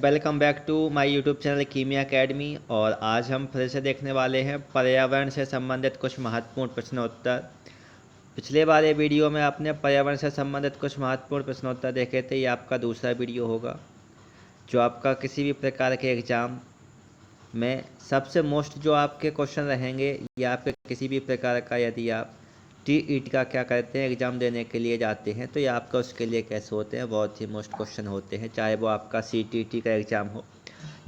Welcome back to my YouTube channel Kimiya Academy. और आज हम फिर से देखने वाले हैं पर्यावरण से संबंधित कुछ महत्वपूर्ण प्रश्नोत्तर। पिछले वाले वीडियो में आपने पर्यावरण से संबंधित कुछ महत्वपूर्ण प्रश्नोत्तर देखे थे। ये आपका दूसरा वीडियो होगा जो आपका किसी भी प्रकार के एग्ज़ाम में सबसे मोस्ट जो आपके क्वेश्चन रहेंगे या आपके किसी भी प्रकार का, यदि आप टीईटी का क्या करते हैं एग्ज़ाम देने के लिए जाते हैं तो ये आपका उसके लिए कैसे होते हैं, बहुत ही मोस्ट क्वेश्चन होते हैं। चाहे वो आपका सीटीटी का एग्ज़ाम हो,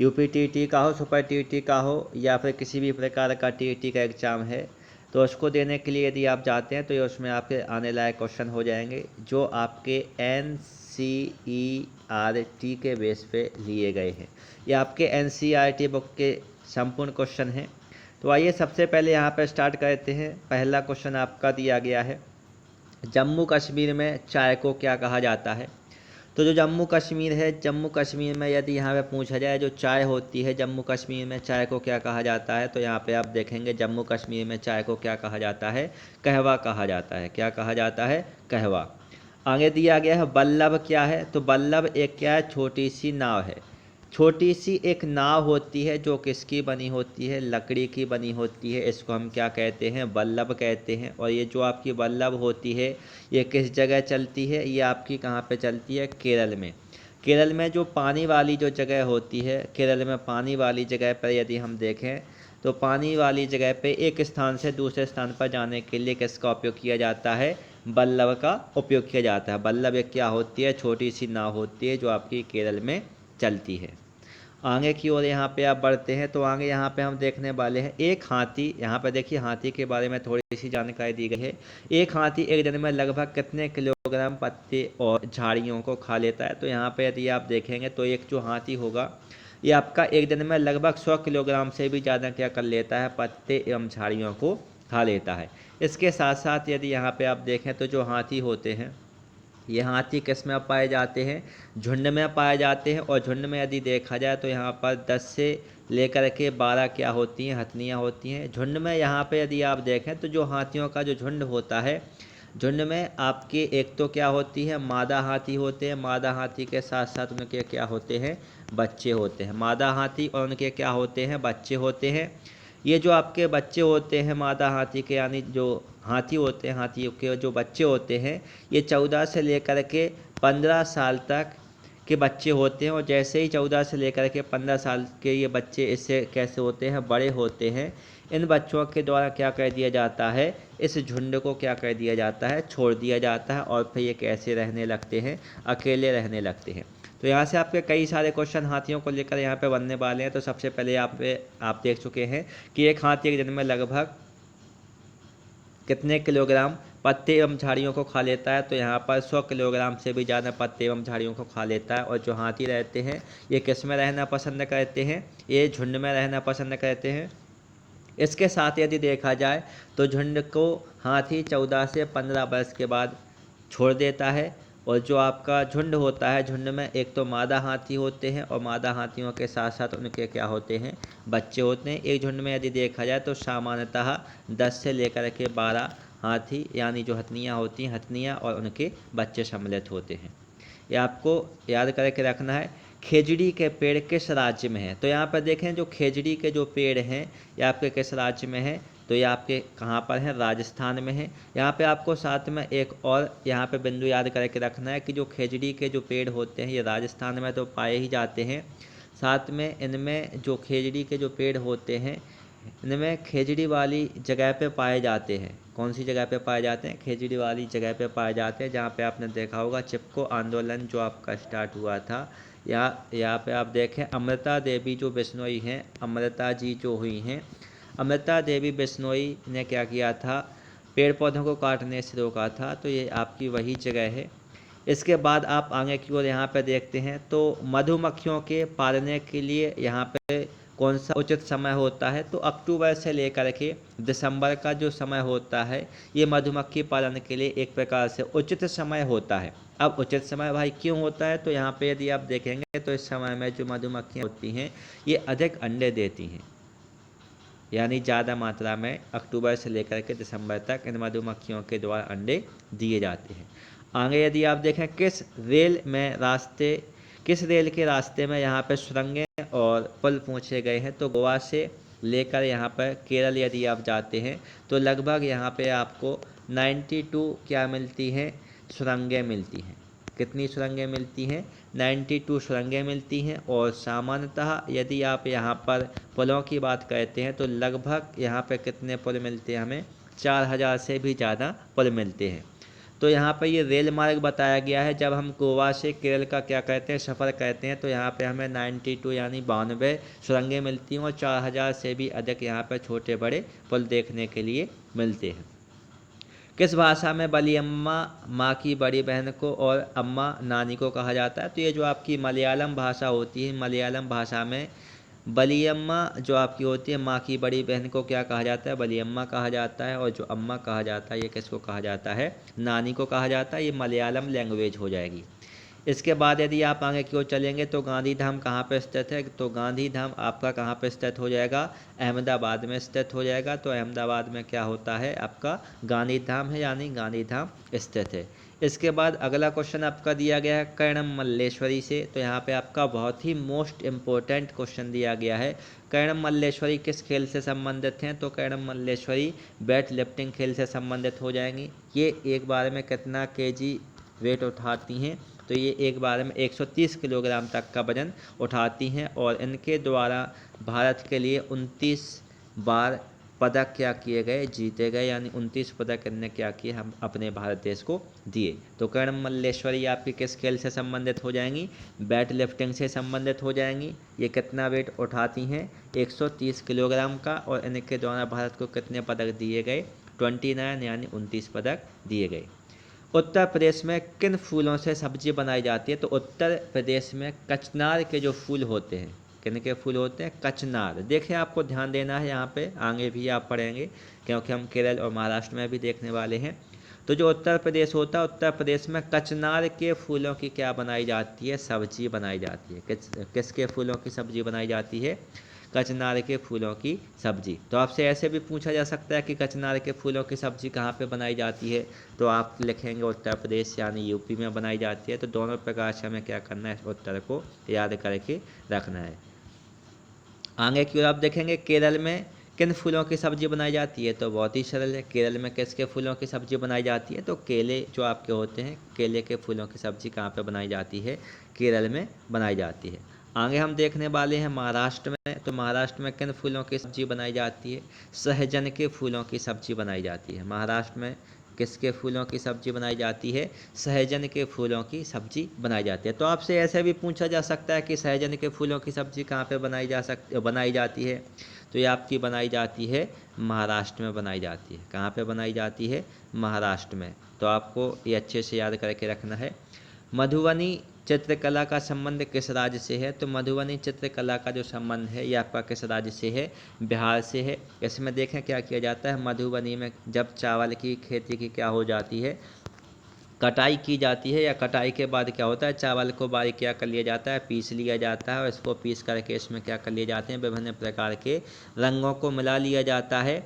यूपीटीटी का हो, सुपर टीईटी का हो या फिर किसी भी प्रकार का टीईटी का एग्ज़ाम है, तो उसको देने के लिए यदि आप जाते हैं तो ये उसमें आपके आने लायक क्वेश्चन हो जाएंगे जो आपके एनसीईआरटी के बेस पे लिए गए हैं। ये आपके एनसीईआरटी बुक के संपूर्ण क्वेश्चन हैं। तो आइए सबसे पहले यहाँ पर स्टार्ट करते हैं। पहला क्वेश्चन आपका दिया गया है, जम्मू कश्मीर में चाय को क्या कहा जाता है। तो जो जम्मू कश्मीर है, जम्मू कश्मीर में यदि यहाँ पे पूछा जाए जो चाय होती है जम्मू कश्मीर में चाय को क्या कहा जाता है, तो यहाँ पे आप देखेंगे जम्मू कश्मीर में चाय को क्या कहा जाता है, कहवा कहा जाता है। क्या कहा जाता है, कहवा। आगे दिया गया है बल्लभ क्या है, तो बल्लभ एक क्या है, छोटी सी नाव है। छोटी सी एक नाव होती है जो किसकी बनी होती है, लकड़ी की बनी होती है। इसको हम क्या कहते हैं, बल्लभ कहते हैं। और ये जो आपकी बल्लभ होती है ये किस जगह चलती है, ये आपकी कहाँ पे चलती है, केरल में। केरल में जो पानी वाली जो जगह होती है, केरल में पानी वाली जगह पर यदि हम देखें तो पानी वाली जगह पे एक स्थान से दूसरे स्थान पर जाने के लिए किसका उपयोग किया जाता है, बल्लभ का उपयोग किया जाता है। बल्लभ एक क्या होती है, छोटी सी नाव होती है जो आपकी केरल में चलती है। आगे की ओर यहाँ पे आप बढ़ते हैं तो आगे यहाँ पे हम देखने वाले हैं एक हाथी। यहाँ पे देखिए हाथी के बारे में थोड़ी सी जानकारी दी गई है। एक हाथी एक दिन में लगभग कितने किलोग्राम पत्ते और झाड़ियों को खा लेता है। तो यहाँ पे यदि आप देखेंगे तो एक जो हाथी होगा ये आपका एक दिन में लगभग 100 किलोग्राम से भी ज़्यादा क्या कर लेता है, पत्ते एवं झाड़ियों को खा लेता है। इसके साथ साथ यदि यहाँ पर आप देखें तो जो हाथी होते हैं ये हाथी किस में पाए जाते हैं, झुंड में पाए जाते हैं। और झुंड में यदि देखा जाए तो यहाँ पर 10 से लेकर के 12 क्या होती हैं, हथनियाँ होती हैं झुंड में। यहाँ पे यदि आप देखें तो जो हाथियों का जो झुंड होता है, झुंड में आपके एक तो क्या होती है, मादा हाथी होते हैं। मादा हाथी के साथ साथ उनके क्या होते हैं, बच्चे होते हैं। मादा हाथी और उनके क्या होते हैं, बच्चे होते हैं। ये जो आपके बच्चे होते हैं मादा हाथी के, यानी जो हाथी होते हैं, हाथियों के जो बच्चे होते हैं ये 14 से लेकर के 15 साल तक के बच्चे होते हैं। और जैसे ही 14 से लेकर के 15 साल के ये बच्चे इससे कैसे होते हैं, बड़े होते हैं, इन बच्चों के द्वारा क्या कर दिया जाता है, इस झुंड को क्या कर दिया जाता है, छोड़ दिया जाता है। और फिर ये कैसे रहने लगते हैं, अकेले रहने लगते हैं। तो यहाँ से आपके कई सारे क्वेश्चन हाथियों को लेकर यहाँ पे बनने वाले हैं। तो सबसे पहले आप देख चुके हैं कि एक हाथी एक दिन में लगभग कितने किलोग्राम पत्ते एवं झाड़ियों को खा लेता है। तो यहाँ पर 100 किलोग्राम से भी ज़्यादा पत्ते एवं झाड़ियों को खा लेता है। और जो हाथी रहते हैं ये किस में रहना पसंद करते हैं, ये झुंड में रहना पसंद करते हैं। इसके साथ यदि देखा जाए तो झुंड को हाथी 14 से 15 वर्ष के बाद छोड़ देता है। और जो आपका झुंड होता है, झुंड में एक तो मादा हाथी होते हैं और मादा हाथियों के साथ साथ उनके क्या होते हैं, बच्चे होते हैं। एक झुंड में यदि देखा जाए तो सामान्यतः 10 से लेकर के 12 हाथी यानी जो हथनियाँ होती हैं, हथनियाँ और उनके बच्चे सम्मिलित होते हैं। ये आपको याद करके रखना है। खेजड़ी के पेड़ किस राज्य में है, तो यहाँ पर देखें जो खेजड़ी के जो पेड़ हैं ये आपके किस राज्य में है, तो ये आपके कहाँ पर है, राजस्थान में है। यहाँ पे आपको साथ में एक और यहाँ पे बिंदु याद करके रखना है कि जो खेजड़ी के जो पेड़ होते हैं ये राजस्थान में तो पाए ही जाते हैं। साथ में इनमें जो खेजड़ी के जो पेड़ होते हैं इनमें खेजड़ी वाली जगह पे पाए जाते हैं। कौन सी जगह पे पाए जाते हैं, खेजड़ी वाली जगह पे पाए जाते हैं जहाँ पे आपने देखा होगा चिपको आंदोलन जो आपका स्टार्ट हुआ था। यहाँ पे आप देखें अमृता देवी जो बिश्नोई हैं, अमृता जी जो हुई हैं, अमृता देवी बिश्नोई ने क्या किया था, पेड़ पौधों को काटने से रोका था। तो ये आपकी वही जगह है। इसके बाद आप आगे की ओर यहाँ पे देखते हैं तो मधुमक्खियों के पालने के लिए यहाँ पे कौन सा उचित समय होता है, तो अक्टूबर से लेकर के दिसंबर का जो समय होता है ये मधुमक्खी पालन के लिए एक प्रकार से उचित समय होता है। अब उचित समय भाई क्यों होता है, तो यहाँ पे यदि आप देखेंगे तो इस समय में जो मधुमक्खियाँ होती हैं ये अधिक अंडे देती हैं, यानी ज़्यादा मात्रा में अक्टूबर से लेकर के दिसंबर तक इन मधुमक्खियों के द्वारा अंडे दिए जाते हैं। आगे यदि आप देखें किस रेल में रास्ते किस रेल के रास्ते में यहाँ पे सुरंगें और पुल पूछे गए हैं? तो गोवा से लेकर यहाँ पर केरल यदि आप जाते हैं तो लगभग यहाँ पे आपको 92 क्या मिलती हैं, सुरंगें मिलती हैं। कितनी सुरंगें मिलती हैं? 92 सुरंगें मिलती हैं। और सामान्यतः यदि आप यहाँ पर पुलों की बात करते हैं तो लगभग यहाँ पे कितने पुल मिलते हैं हमें? 4000 से भी ज़्यादा पुल मिलते हैं। तो यहाँ पर ये रेल मार्ग बताया गया है। जब हम गोवा से केरल का क्या कहते हैं, सफ़र करते हैं, तो यहाँ पे हमें 92 यानी 92 सुरंगें मिलती हैं और 4000 से भी अधिक यहाँ पर छोटे बड़े पुल देखने के लिए मिलते हैं। किस भाषा में बलियम्मा माँ की बड़ी बहन को और अम्मा नानी को कहा जाता है? तो ये जो आपकी मलयालम भाषा होती है, मलयालम भाषा में बलियम्मा जो आपकी होती है, माँ की बड़ी बहन को क्या कहा जाता है? बलियम्मा कहा जाता है। और जो अम्मा कहा जाता है ये किसको कहा जाता है? नानी को कहा जाता है। ये मलयालम लैंग्वेज हो जाएगी। इसके बाद यदि आप आगे की ओर चलेंगे तो गांधी धाम कहाँ पर स्थित है? तो गांधी धाम आपका कहाँ पर स्थित हो जाएगा? अहमदाबाद में स्थित हो जाएगा। तो अहमदाबाद में क्या होता है? आपका गांधी धाम है, यानी गांधी धाम स्थित है। इसके बाद अगला क्वेश्चन आपका दिया गया है कर्णम मल्लेश्वरी से। तो यहाँ पे आपका बहुत ही मोस्ट इम्पोर्टेंट क्वेश्चन दिया गया है। कर्णम मल्लेश्वरी किस खेल से संबंधित हैं? तो कर्णम मल्लेश्वरी वेट लिफ्टिंग खेल से संबंधित हो जाएंगी। ये एक बार में कितना केजी वेट उठाती हैं? तो ये एक बार में 130 किलोग्राम तक का वजन उठाती हैं। और इनके द्वारा भारत के लिए 29 बार पदक क्या किए गए? जीते गए, यानी 29 पदक इनने क्या किए? हम अपने भारत देश को दिए। तो कर्णम मल्लेश्वरी आपकी किस खेल से संबंधित हो जाएंगी? वेट लिफ्टिंग से संबंधित हो जाएंगी। ये कितना वेट उठाती हैं? 130 किलोग्राम का। और इनके द्वारा भारत को कितने पदक दिए गए? 29 यानी 29 पदक दिए गए। उत्तर प्रदेश में किन फूलों से सब्जी बनाई जाती है? तो उत्तर प्रदेश में कचनार के जो फूल होते हैं, किन के फूल होते हैं? कचनार। देखिए आपको ध्यान देना है, यहाँ पे आगे भी आप पढ़ेंगे क्योंकि हम केरल और महाराष्ट्र में भी देखने वाले हैं। तो जो उत्तर प्रदेश होता है, उत्तर प्रदेश में कचनार के फूलों की क्या बनाई जाती है? सब्जी बनाई जाती है। किसके फूलों की सब्जी बनाई जाती है? कचनार के फूलों की सब्जी। तो आपसे ऐसे भी पूछा जा सकता है कि कचनार के फूलों की सब्जी कहाँ पे बनाई जाती है? तो आप लिखेंगे उत्तर प्रदेश यानी यूपी में बनाई जाती है। तो दोनों प्रकार से हमें क्या करना है? उत्तर को याद करके रखना है। आगे की ओर आप देखेंगे केरल में किन फूलों की सब्जी बनाई जाती है? तो बहुत ही सरल है। केरल में किसके फूलों की सब्जी बनाई जाती है? तो केले जो आपके होते हैं, केले के फूलों की सब्जी कहाँ पे बनाई जाती है? केरल में बनाई जाती है। आगे हम देखने वाले हैं महाराष्ट्र में। तो महाराष्ट्र में किन फूलों की सब्जी बनाई जाती है? सहजन के फूलों की सब्जी बनाई जाती है। महाराष्ट्र में किसके फूलों की सब्जी बनाई जाती है? सहजन के फूलों की सब्जी बनाई जाती है। तो आपसे ऐसे भी पूछा जा सकता है कि सहजन के फूलों की सब्जी कहाँ पे बनाई जाती है? तो ये आपकी बनाई जाती है महाराष्ट्र में बनाई जाती है। कहाँ पे बनाई जाती है? महाराष्ट्र में। तो आपको ये अच्छे से याद करके रखना है। मधुबनी चित्रकला का संबंध किस राज्य से है? तो मधुबनी चित्रकला का जो संबंध है ये आपका किस राज्य से है? बिहार से है। इसमें देखें क्या किया जाता है मधुबनी में, जब चावल की खेती की क्या हो जाती है? कटाई की जाती है, या कटाई के बाद क्या होता है? चावल को बारीक क्या कर लिया जाता है? पीस लिया जाता है। और इसको पीस करके इसमें क्या कर लिए जाते हैं? विभिन्न प्रकार के रंगों को मिला लिया जाता है।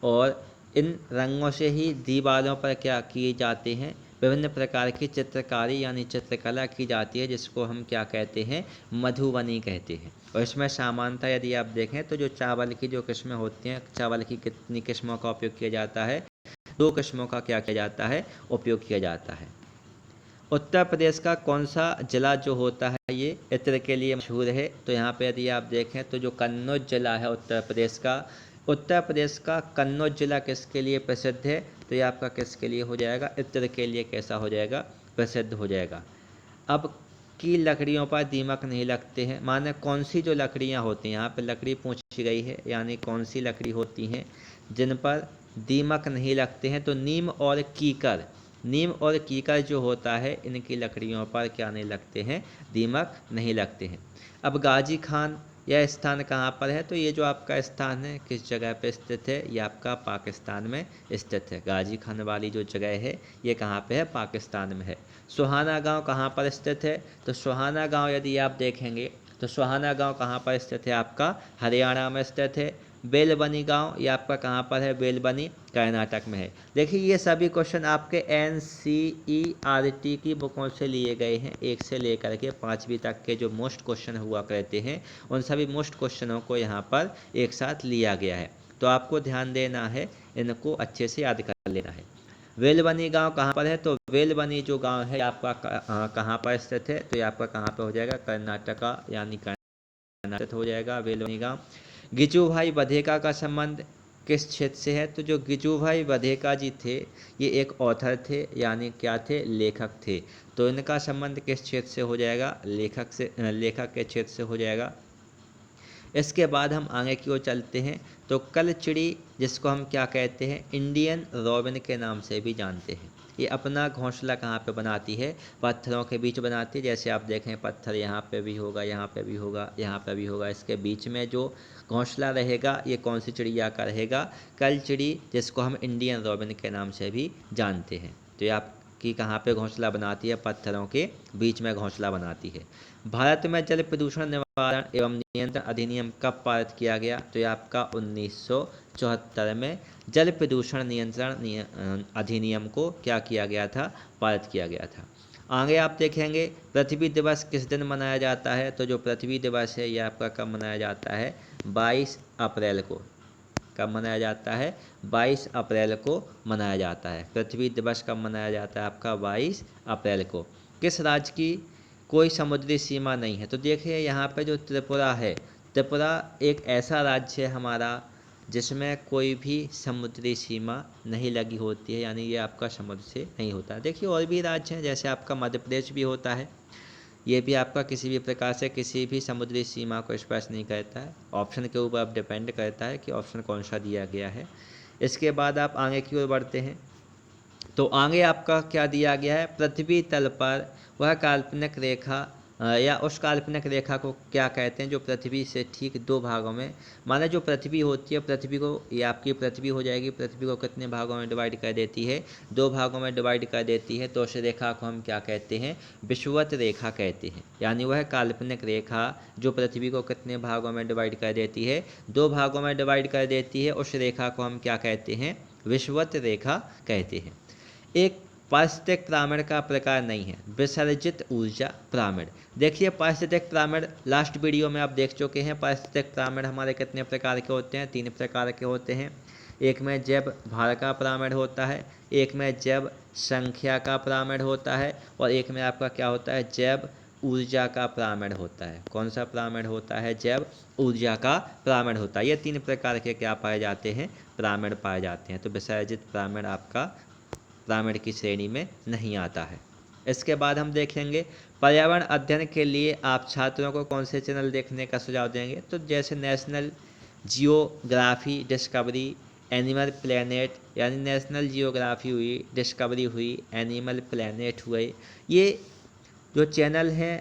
और इन रंगों से ही दीवारों पर क्या किए जाते हैं? विभिन्न प्रकार की चित्रकारी यानी चित्रकला की जाती है, जिसको हम क्या कहते हैं? मधुबनी कहते हैं। और इसमें सामान्यतः यदि आप देखें तो जो चावल की जो किस्में होती हैं, चावल की कितनी किस्मों का उपयोग किया जाता है? 2 किस्मों का क्या किया जाता है? उपयोग किया जाता है। उत्तर प्रदेश का कौन सा जिला जो होता है ये इत्र के लिए मशहूर है? तो यहाँ पे यदि आप देखें तो जो कन्नौज जिला है उत्तर प्रदेश का कन्नौज जिला किसके लिए प्रसिद्ध है? तो ये आपका किसके लिए हो जाएगा? इत्र के लिए कैसा हो जाएगा? प्रसिद्ध हो जाएगा। अब की लकड़ियों पर दीमक नहीं लगते हैं, माने कौन सी जो लकड़ियाँ होती हैं, यहाँ पे लकड़ी पूछी गई है, यानी कौन सी लकड़ी होती हैं जिन पर दीमक नहीं लगते हैं? तो नीम और कीकर जो होता है, इनकी लकड़ियों पर क्या नहीं लगते हैं? दीमक नहीं लगते हैं। अब गाजी खान यह स्थान कहाँ पर है? तो ये जो आपका स्थान है किस जगह पे स्थित है? ये आपका पाकिस्तान में स्थित है। गाजी खान वाली जो जगह है ये कहाँ पे है? पाकिस्तान में है। सुहाना गांव कहाँ पर स्थित है? तो सुहाना गांव यदि आप देखेंगे तो सुहाना गांव कहाँ पर स्थित है? आपका हरियाणा में स्थित है। बेलबनी गांव ये आपका कहाँ पर है, बेलबनी कर्नाटक में है। देखिए ये सभी क्वेश्चन आपके NCERT की बुकों से लिए गए हैं, 1 से लेकर के 5वीं तक के जो मोस्ट क्वेश्चन हुआ करते हैं उन सभी मोस्ट क्वेश्चनों को यहाँ पर एक साथ लिया गया है। तो आपको ध्यान देना है, इनको अच्छे से याद कर लेना है। वेलबनी गांव कहाँ पर है, तो वेलबनी जो गांव है आपका कहाँ पर स्थित है, तो ये आपका कहाँ पर हो जाएगा, कर्नाटका यानी कर्नाटक हो जाएगा वेलबनी गांव। गिजुभाई बधेका का संबंध किस क्षेत्र से है, तो जो गिजुभाई बधेका जी थे ये एक ऑथर थे, यानी क्या थे, लेखक थे। तो इनका संबंध किस क्षेत्र से हो जाएगा, लेखक से, लेखक के क्षेत्र से हो जाएगा। इसके बाद हम आगे की ओर चलते हैं। तो कलचिड़ी जिसको हम क्या कहते हैं, इंडियन रॉबिन के नाम से भी जानते हैं, ये अपना घोंसला कहाँ पे बनाती है, पत्थरों के बीच बनाती है। जैसे आप देखें पत्थर यहाँ पे भी होगा, यहाँ पे भी होगा, यहाँ पे भी होगा, इसके बीच में जो घोंसला रहेगा ये कौन सी चिड़िया का रहेगा, कलचिड़ी, जिसको हम इंडियन रॉबिन के नाम से भी जानते हैं। तो ये आपकी कहाँ पे घोंसला बनाती है, पत्थरों के बीच में घोंसला बनाती है। भारत में जल प्रदूषण निवारण एवं नियंत्रण अधिनियम कब पारित किया गया, तो ये आपका 1974 में जल प्रदूषण नियंत्रण अधिनियम को क्या किया गया था, पारित किया गया था। आगे आप देखेंगे पृथ्वी दिवस किस दिन मनाया जाता है, तो जो पृथ्वी दिवस है ये आपका कब मनाया जाता है, 22 अप्रैल को। कब मनाया जाता है, 22 अप्रैल को मनाया जाता है। पृथ्वी दिवस कब मनाया जाता है, आपका 22 अप्रैल को। किस राज्य की कोई समुद्री सीमा नहीं है, तो देखिए यहाँ पे जो त्रिपुरा है, त्रिपुरा एक ऐसा राज्य है हमारा जिसमें कोई भी समुद्री सीमा नहीं लगी होती है, यानी ये आपका समुद्र से नहीं होता। देखिए और भी राज्य हैं, जैसे आपका मध्य प्रदेश भी होता है, ये भी आपका किसी भी प्रकार से किसी भी समुद्री सीमा को स्पर्श नहीं करता है। ऑप्शन के ऊपर अब डिपेंड करता है कि ऑप्शन कौन सा दिया गया है। इसके बाद आप आगे की ओर बढ़ते हैं। तो आगे आपका क्या दिया गया है, पृथ्वी तल पर वह काल्पनिक रेखा या उस काल्पनिक रेखा को क्या कहते हैं जो पृथ्वी से ठीक 2 भागों में, माने जो पृथ्वी होती है, पृथ्वी को, ये आपकी पृथ्वी हो जाएगी, पृथ्वी को कितने भागों में डिवाइड कर देती है, 2 भागों में डिवाइड कर देती है। तो उस रेखा को हम क्या कहते हैं, विषुवत रेखा कहते हैं। यानी वह काल्पनिक रेखा जो पृथ्वी को कितने भागों में डिवाइड कर देती है, 2 भागों में डिवाइड कर देती है, उस रेखा को हम क्या कहते हैं, विषुवत रेखा कहते हैं। एक पारिस्थितिक पिरामिड का प्रकार नहीं है, विसर्जित ऊर्जा पिरामिड। देखिए पारिस्थितिक पिरामिड लास्ट वीडियो में आप देख चुके हैं। पारिस्थितिक पिरामिड हमारे कितने प्रकार के होते हैं, 3 प्रकार के होते हैं। एक में जैव भार का पिरामिड होता है, एक में जैव संख्या का पिरामिड होता है, और एक में आपका क्या होता है, जैव ऊर्जा का पिरामिड होता है। कौन सा पिरामिड होता है, जैव ऊर्जा का पिरामिड होता है। ये 3 प्रकार के क्या पाए जाते हैं, पिरामिड पाए जाते हैं। तो विसर्जित पिरामिड आपका पिरामिड की श्रेणी में नहीं आता है। इसके बाद हम देखेंगे पर्यावरण अध्ययन के लिए आप छात्रों को कौन से चैनल देखने का सुझाव देंगे, तो जैसे national geography discovery, animal planet, यानी नेशनल जियोग्राफी हुई, डिस्कवरी हुई, एनिमल प्लेनेट हुए, ये जो चैनल हैं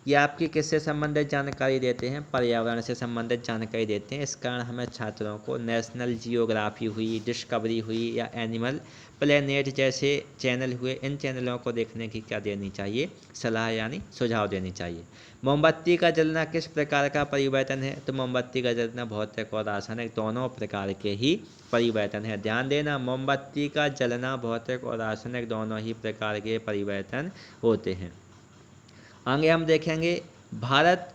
ये आपकी किससे संबंधित जानकारी देते हैं, पर्यावरण से संबंधित जानकारी देते हैं। इस कारण हमें छात्रों को नेशनल जियोग्राफी हुई, डिस्कवरी हुई या एनिमल प्लेनेट जैसे चैनल हुए, इन चैनलों को देखने की क्या देनी चाहिए, सलाह यानी सुझाव देनी चाहिए। मोमबत्ती का जलना किस प्रकार का परिवर्तन है, तो मोमबत्ती का जलना भौतिक और रासायनिक दोनों प्रकार के ही परिवर्तन है। ध्यान देना, मोमबत्ती का जलना भौतिक और रासायनिक दोनों ही प्रकार के परिवर्तन होते हैं। आगे हम देखेंगे भारत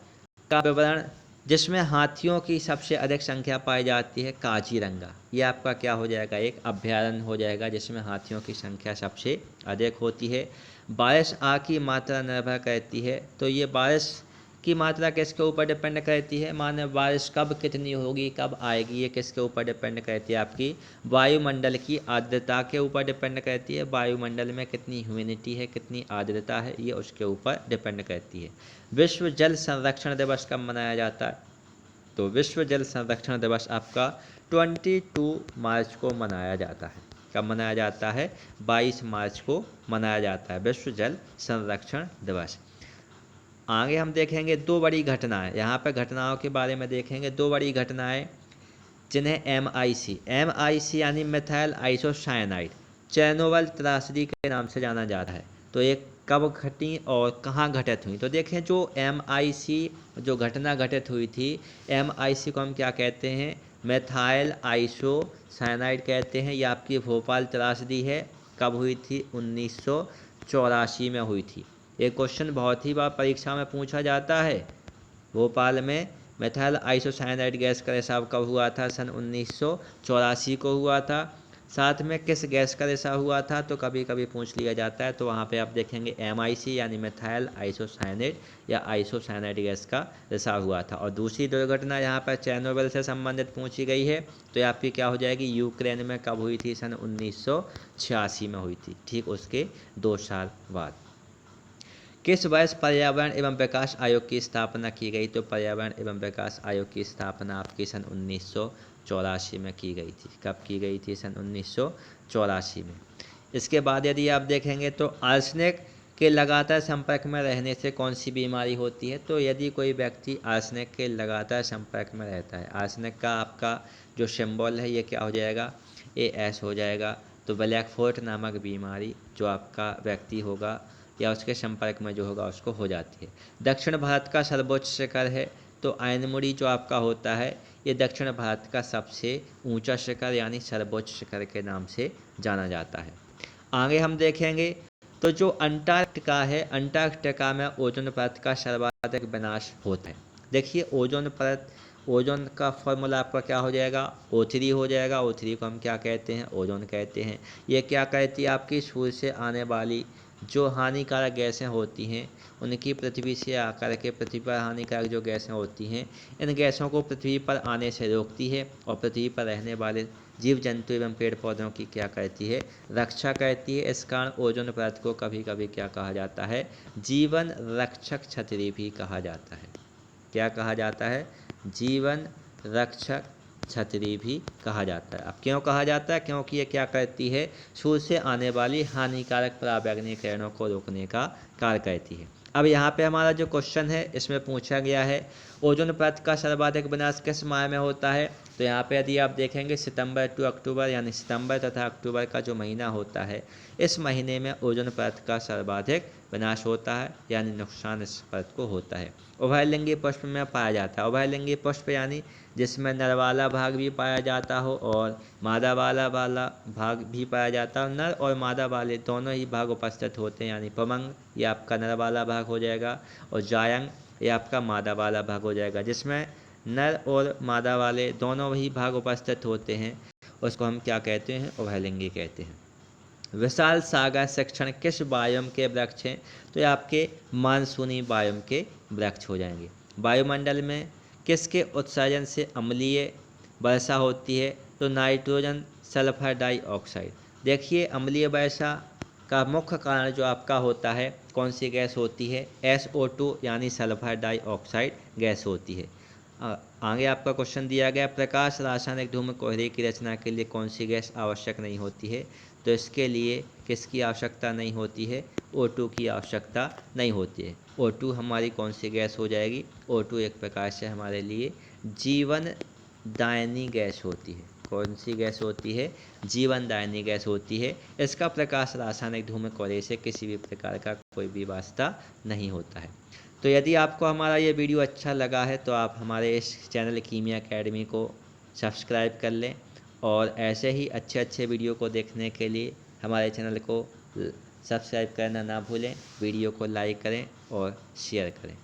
का विवरण, जिसमें हाथियों की सबसे अधिक संख्या पाई जाती है, काजीरंगा। ये आपका क्या हो जाएगा, एक अभ्यारण्य हो जाएगा जिसमें हाथियों की संख्या सबसे अधिक होती है। बारिश आ की मात्रा निर्भर करती है, तो ये बारिश की मात्रा किसके ऊपर डिपेंड करती है, माने बारिश कब कितनी होगी, कब आएगी, ये किसके ऊपर डिपेंड करती है, आपकी वायुमंडल की आर्द्रता के ऊपर डिपेंड करती है। वायुमंडल में कितनी ह्यूमिडिटी है, कितनी आर्द्रता है, ये उसके ऊपर डिपेंड करती है। विश्व जल संरक्षण दिवस कब मनाया जाता है, तो विश्व जल संरक्षण दिवस आपका 22 मार्च को मनाया जाता है। कब मनाया जाता है, 22 मार्च को मनाया जाता है विश्व जल संरक्षण दिवस। आगे हम देखेंगे 2 बड़ी घटनाएं, यहाँ पर घटनाओं के बारे में देखेंगे। 2 बड़ी घटनाएं जिन्हें MIC यानी मिथाइल आइसोसाइनाइड चेरनोबिल त्रासदी के नाम से जाना जाता है। तो ये कब घटी और कहाँ घटित हुई, तो देखें जो MIC जो घटना घटित हुई थी, MIC को हम क्या कहते हैं, मेथाइल आइसोसाइनाइड कहते हैं। ये आपकी भोपाल त्रासदी है, कब हुई थी? 1984 में हुई थी। ये क्वेश्चन बहुत ही बार परीक्षा में पूछा जाता है। भोपाल में मेथाइल आइसोसाइनाइड गैस का रिसाव कब हुआ था? सन 1984 को हुआ था। साथ में किस गैस का रिसाव हुआ था तो कभी कभी पूछ लिया जाता है, तो वहाँ पे आप देखेंगे MIC यानी मेथाइल आइसोसाइनाइड या आइसोसाइनाइड गैस का रिसाव हुआ था। और दूसरी दुर्घटना यहाँ पर चेरनोबिल से संबंधित पूछी गई है, तो ये आपकी क्या हो जाएगी? यूक्रेन में कब हुई थी? सन 1986 में हुई थी, ठीक उसके 2 साल बाद। किस वर्ष पर्यावरण एवं विकास आयोग की स्थापना की गई? तो पर्यावरण एवं विकास आयोग की स्थापना आपकी सन 1984 में की गई थी। कब की गई थी? सन 1984 में। इसके बाद यदि आप देखेंगे तो आर्सेनिक के लगातार संपर्क में रहने से कौन सी बीमारी होती है? तो यदि कोई व्यक्ति आर्सेनिक के लगातार संपर्क में रहता है, आर्सेनिक का आपका जो सिंबल है ये क्या हो जाएगा? AS हो जाएगा। तो ब्लैक फॉट नामक बीमारी जो आपका व्यक्ति होगा या उसके संपर्क में जो होगा उसको हो जाती है। दक्षिण भारत का सर्वोच्च शिखर है, तो आयनमुड़ी जो आपका होता है ये दक्षिण भारत का सबसे ऊंचा शिखर यानी सर्वोच्च शिखर के नाम से जाना जाता है। आगे हम देखेंगे तो जो अंटार्कटिका है, अंटार्कटिका में ओजोन परत का सर्वाधिक विनाश होता है। देखिए ओजोन परत, ओजोन का फॉर्मूला आपका क्या हो जाएगा? O3 हो जाएगा। O3 को हम क्या कहते हैं? ओजोन कहते हैं। ये क्या कहती है? आपकी सूर्य से आने वाली जो हानिकारक गैसें होती हैं उनकी पृथ्वी से आकर के पृथ्वी पर हानिकारक जो गैसें होती हैं, इन गैसों को पृथ्वी पर आने से रोकती है और पृथ्वी पर रहने वाले जीव जंतु एवं पेड़ पौधों की क्या कहती है? रक्षा करती है। इस कारण ओजोन परत को कभी कभी क्या कहा जाता है? जीवन रक्षक छतरी भी कहा जाता है। क्या कहा जाता है? जीवन रक्षक छतरी भी कहा जाता है। अब क्यों कहा जाता है? क्योंकि ये क्या करती है? सूर्य से आने वाली हानिकारक पराबैंगनी किरणों को रोकने का कार्य करती है। अब यहाँ पे हमारा जो क्वेश्चन है इसमें पूछा गया है ओजोन परत का सर्वाधिक विनाश किस माह में होता है? तो यहाँ पे यदि आप देखेंगे सितंबर टू अक्टूबर यानी सितंबर तथा अक्टूबर का जो महीना होता है, इस महीने में ओजोन परत का सर्वाधिक विनाश होता है यानी नुकसान इस परत को होता है। उभयलिंगी पुष्प में पाया जाता है। उभयलिंगी पुष्प यानी जिसमें नर वाला भाग भी पाया जाता हो और मादा वाला भाग भी पाया जाता हो। नर और मादा वाले दोनों ही भाग उपस्थित होते हैं, यानी पमंग ये आपका नर वाला भाग हो जाएगा और जायंग ये आपका मादा वाला भाग हो जाएगा। जिसमें नर और मादा वाले दोनों ही भाग उपस्थित होते हैं उसको हम क्या कहते हैं? उभयलिंगी कहते हैं। विशाल सागर शिक्षण किस वायुम के वृक्ष हैं? तो ये आपके मानसूनी वायुम के वृक्ष हो जाएंगे। वायुमंडल में किसके उत्सर्जन से अम्लीय वर्षा होती है? तो नाइट्रोजन सल्फर डाइऑक्साइड। देखिए अम्लीय वर्षा का मुख्य कारण जो आपका होता है कौन सी गैस होती है? SO2 यानी सल्फर डाइऑक्साइड गैस होती है। आगे आपका क्वेश्चन दिया गया प्रकाश रासायनिक धूम कोहरे की रचना के लिए कौन सी गैस आवश्यक नहीं होती है? तो इसके लिए किसकी आवश्यकता नहीं होती है? O2 की आवश्यकता नहीं होती है। O2 हमारी कौन सी गैस हो जाएगी? O2 एक प्रकार से हमारे लिए जीवन दायनी गैस होती है। कौन सी गैस होती है? जीवन दायनी गैस होती है। इसका प्रकाश रासायनिक धूम कोहरे से किसी भी प्रकार का कोई भी वास्ता नहीं होता है। तो यदि आपको हमारा ये वीडियो अच्छा लगा है तो आप हमारे इस चैनल कीमिया एकेडमी को सब्सक्राइब कर लें और ऐसे ही अच्छे अच्छे वीडियो को देखने के लिए हमारे चैनल को सब्सक्राइब करना ना भूलें। वीडियो को लाइक करें और शेयर करें।